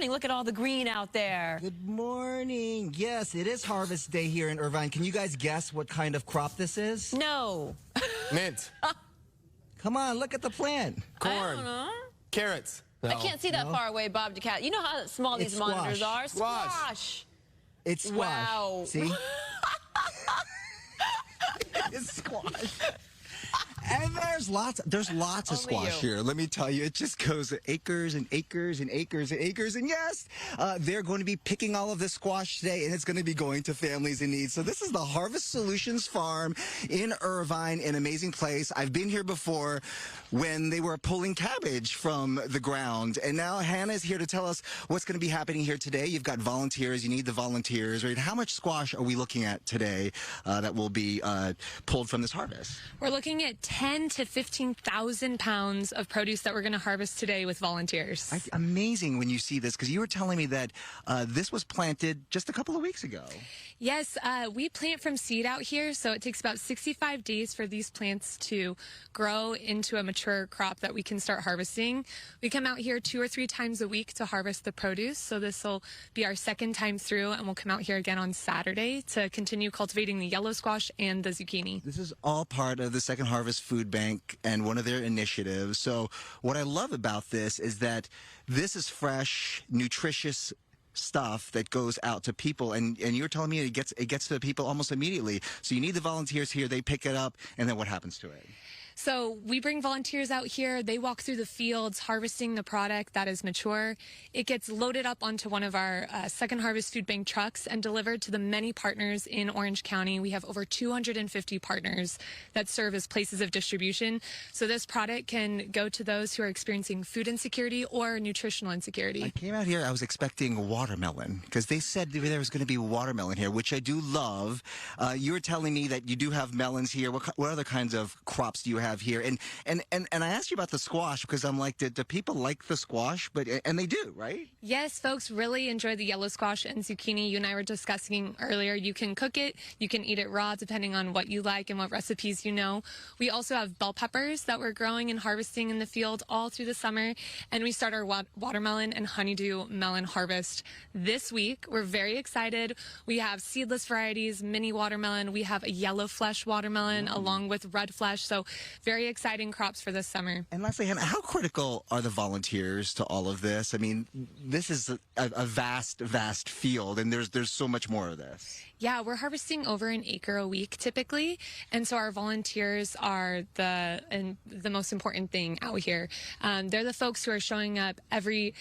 morning. Look at all the green out there. Good morning. Yes, it is harvest day here in Irvine. Can you guys guess what kind of crop this is? No. Mint. Come on, look at the plant. I don't know. Carrots. I can't see that far away, Bob DeCat. You know how small these monitors are? Squash. It's squash. Wow. See? It's squash. And there's lots of squash here. Let me tell you, it just goes acres and acres and acres and acres. And yes, they're going to be picking all of this squash today, and it's going to be going to families in need. So this is the Harvest Solutions Farm in Irvine, an amazing place. I've been here before when they were pulling cabbage from the ground. And now Hannah's here to tell us what's going to be happening here today. You've got volunteers. You need the volunteers, right? How much squash are we looking at today that will be pulled from this harvest? We're looking at 10 to 15,000 pounds of produce that we're going to harvest today with volunteers. Amazing when you see this, because you were telling me that this was planted just a couple of weeks ago. Yes, we plant from seed out here, so it takes about 65 days for these plants to grow into a mature crop that we can start harvesting. We come out here 2 or 3 times a week to harvest the produce, so this will be our second time through, and we'll come out here again on Saturday to continue cultivating the yellow squash and the zucchini. This is all part of the Second Harvest Food Bank and one of their initiatives. So what I love about this is that this is fresh, nutritious stuff that goes out to people, and you're telling me it gets to the people almost immediately. So you need the volunteers here, they pick it up, and then what happens to it? So we bring volunteers out here. They walk through the fields harvesting the product that is mature. It gets loaded up onto one of our Second Harvest Food Bank trucks and delivered to the many partners in Orange County. We have over 250 partners that serve as places of distribution. So this product can go to those who are experiencing food insecurity or nutritional insecurity. I came out here, I was expecting watermelon, because they said there was going to be watermelon here, which I do love. You were telling me that you do have melons here. What other kinds of crops do you have here? And I asked you about the squash because I'm like, do people like the squash? And they do, right? Yes, folks really enjoy the yellow squash and zucchini. You and I were discussing earlier. You can cook it, you can eat it raw, depending on what you like and what recipes you know. We also have bell peppers that we're growing and harvesting in the field all through the summer. And we start our watermelon and honeydew melon harvest this week. We're very excited. We have seedless varieties, mini watermelon. We have a yellow flesh watermelon along with red flesh. So very exciting crops for this summer. And lastly, Hannah, how critical are the volunteers to all of this? I mean, this is a vast, vast field, and there's so much more of this. Yeah, we're harvesting over an acre a week typically, and so our volunteers are the most important thing out here. They're the folks who are showing up every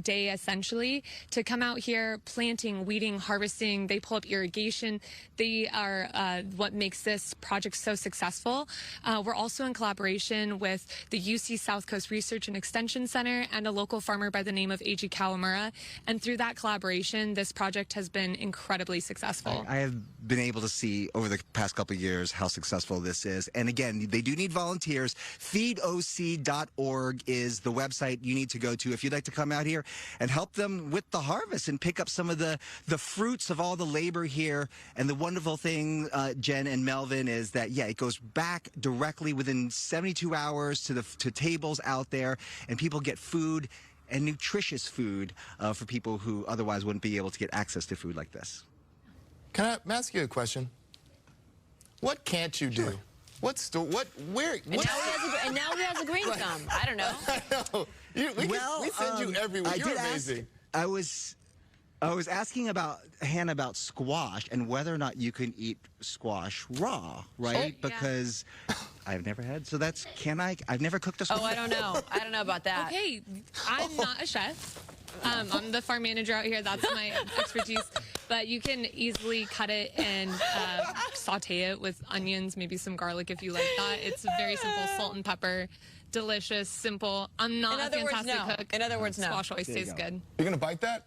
day essentially to come out here, planting, weeding, harvesting. They pull up irrigation. They are what makes this project so successful. We're also in collaboration with the UC South Coast Research and Extension Center and a local farmer by the name of A.G. Kawamura. And through that collaboration, this project has been incredibly successful. I have been able to see over the past couple of years how successful this is. And again, they do need volunteers. Feedoc.org is the website you need to go to if you'd like to come out here and help them with the harvest and pick up some of the fruits of all the labor here. And the wonderful thing, Jen and Melvin, is that, yeah, it goes back directly within 72 hours to tables out there, and people get food and nutritious food for people who otherwise wouldn't be able to get access to food like this. Can I ask you a question? What can't you do? And now he has a green thumb. I don't know. I know. We send you everywhere. You're amazing. I was asking Hannah about squash and whether or not you can eat squash raw, right? Because I've never had. So I've never cooked a squash. Oh, I don't know. I don't know about that. Okay, I'm not a chef. I'm the farm manager out here. That's my expertise. But you can easily cut it and saute it with onions, maybe some garlic if you like that. It's very simple, salt and pepper. Delicious, simple. I'm not a fantastic cook. In other words, no. Squash always tastes good. You're going to bite that?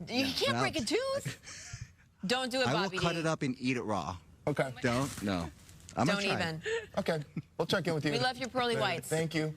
You can't break a tooth. Don't do it, Bobby. I will cut it up and eat it raw. Okay. Don't? No. Don't even. Okay. We'll check in with you. We love your pearly whites. Thank you.